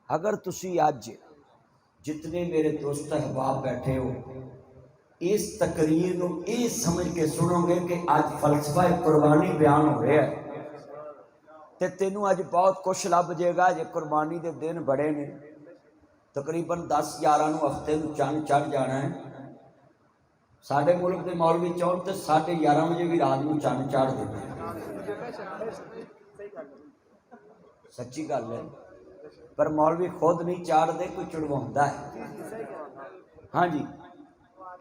अगर तुसी अज जितने मेरे दोस्त अहबाब बैठे हो इस तकरीर को ये समझ के सुनोगे कि अज फलसफा कुर्बानी बयान हो रहा है तो तेनू अज बहुत कुछ लभ जाएगा। जे कुर्बानी के दिन बड़े ने तकरीबन 10-11 हफ्ते में चंद चढ़ जाना है। साडे मुल्क के मौलवी चाहन तो 11:30 बजे भी रात में चंद चढ़ देते। सच्ची गल है, पर मौलवी खुद नहीं चाढ़ते, कोई चढ़वाता है। हाँ जी,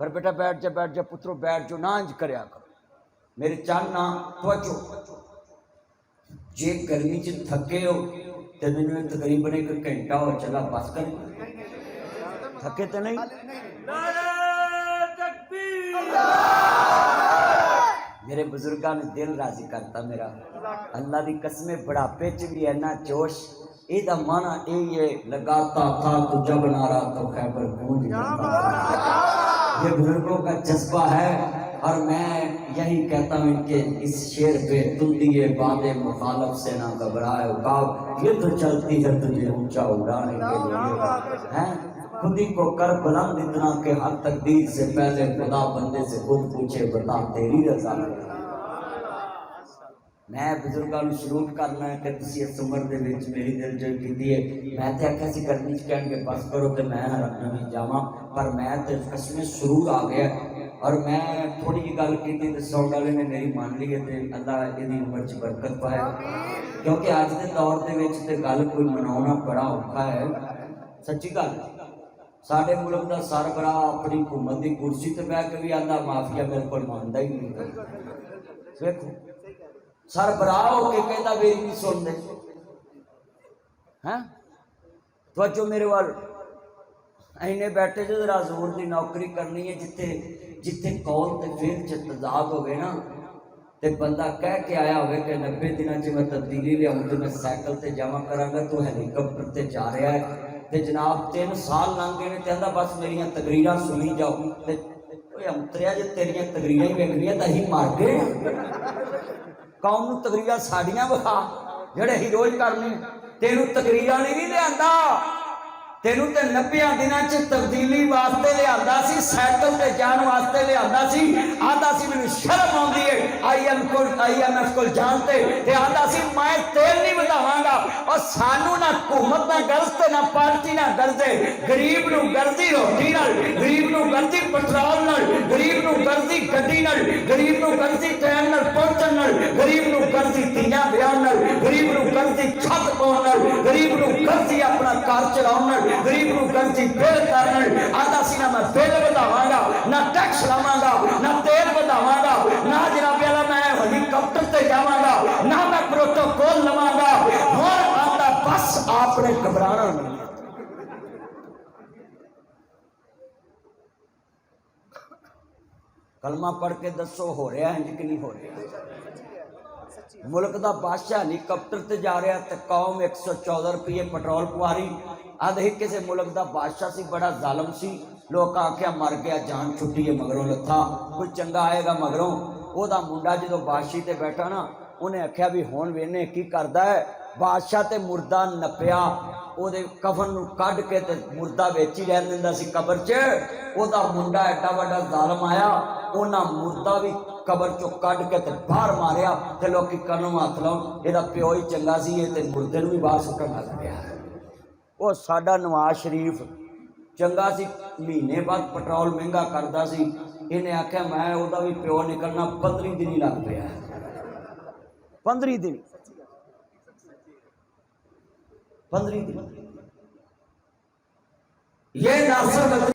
पर बेटा बैठ जा पुत्रो बैठ जाओ, ना इंज करया करो मेरे चंद ना तवज्जो। जे गर्मी च थके हो तो मैंने तकरीबन 1 घंटा हो चला बस कर। थके तो नहीं? मेरे बुजुर्गों ने दिल राजी करता मेरा। अल्लाह की कसमें बुढ़ापे च भी इन्ना जोश। एदा माना यही है, लगाता था तो जब नारा तो खैबर गूंज जाता। ये बुजुर्गों का जज्बा है और मैं यही कहता हूँ कि इस शेर पे तुम दिए बातें मुखालफ से ना घबराए उकाब, ये तो चलती है तुझे ऊंचा उड़ाने के लिए है। खुदी को कर बुलंद इतना कि हर तकदीर से पहले खुदा बंदे से खुद पूछे बता तेरी रजा। मैं बुजुर्गों को सलूट करना है कि तुसी इस उम्र दे विच मेरी दिल जो की है। मैं तो आख्या सी गर्मी च कहणगे बस करो तो मैं नहीं जावां, पर मैं तो कसमें सुरूर आ गया और मैं थोड़ी जी गल की तो साउंड वाले ने मेरी मान ली है। तो अल्लाह इहदी उम्र च बरकत पाए, क्योंकि अज के दौर के विच ते गल कोई मनाउणा बड़ा औखा है। सच्ची गल, साडे मुल्क का सरबराह अपनी हुकूमत की कुर्सी ते बैठ के भी आंदा माफिया मेरे को मानता ही नहीं। देखो सरबराह होके कहता मेरी नहीं सुनते हैं। तो मेरे वाल इन्हें बैठे जो जरा जोर की नौकरी करनी है, जिथे जिथे कौल ते फिर च तजाद होवे ना, ते बंदा कह के आया होवे कि 90 दिनों च मैं तब्दीली लियाऊं तो मैं साइकिल ते जावा करांगा, तो हैलीकॉप्टर ते जा रहा है। ते जनाब 3 साल लंघ गए ने, कहता बस मेरिया तकरीरां सुनी जाओ। ते अंतरिया जे तेरिया तकरीरां ही वेखनियां तां असीं मर गए। कौम नूं तकरीरां साडियां विखा जिहड़े असीं रोज करने। तेनू तकरीरां नहीं लिआंदा, तेनू तो 90 दिनों च तब्दीली वास्ते लिआंदा सी, साइकिल ते जाण वास्ते लिआंदा सी। आंदा सी मैनूं शर्म आउंदी है IMF कोल जाण ते आंदा सी मैं तेल नहीं वधावांगा। और सानू ना हुकूमत ना गर्ज ते ना पार्टी ना गर्जे। गरीब नूं गर्दी रोटी नाल, गरीब नूं गर्दी पेट्रोल नाल, गरीब नूं गर्दी गड्डी नाल, गरीब नूं गर्दी टाइम नाल पहुंचण नाल, गरीब नूं गर्दी धीआं ब्याह नाल, गरीब नूं गर्दी छत पाउण नाल, गरीब नूं गर्दी अपना घर चलाउण नाल, गरीब नूं गर्दी बिल करन। आंदा सी ना मैं बिल वधावांगा, ना टैक्स लावांगा, ना तेल वधावांगा, ना जनाब वाला मैं हेलीकॉप्टर ते जावांगा, ना मैं प्रोटोकॉल लवांगा। हुण आंदा बस आपने घबराना नहीं। कलमा पढ़ के दसो हो रहा है कि नहीं हो रहा। मुल्क का बादशाह हेलीकॉप्टर ते जा रहा तो कौम 114 रुपये पेट्रोल पवा रही। अद ही किसी मुल्क का बादशाह सी, बड़ा जालम सी। लोग आख्या मर गया जान छुट्टी है मगरों लथा, कोई चंगा आएगा मगरों। वह मुंडा जो बादशाही ते बैठा ना, उन्हें आख्या भी हुण वेने की करदा है। बादशाह ते मुर्दा नपया, ਉਹਦੇ कफन ਨੂੰ ਕੱਢ के ते मुर्दा वेच ही रहन दिंदा सी कबर च। ਉਹਦਾ मुंडा एडा वड्डा जालम आया, उन्हें मुर्दा भी कबर चो कढ़ के ते बाहर मारिया। ते लोग कनों हथ लाउण, ਇਹਦਾ प्यो ही चंगा सी, ये ते मुर्दे नूं भी बाहर सुੱਟਣ लग पिया। वो साडा नवाज शरीफ चंगा सी, महीने बाद पेट्रोल महंगा करदा सी। इन्हें आख्या मैं ਉਹਦਾ भी प्यो निकलना 15 दिन ही लग पिया। 15 दिन ये नासिर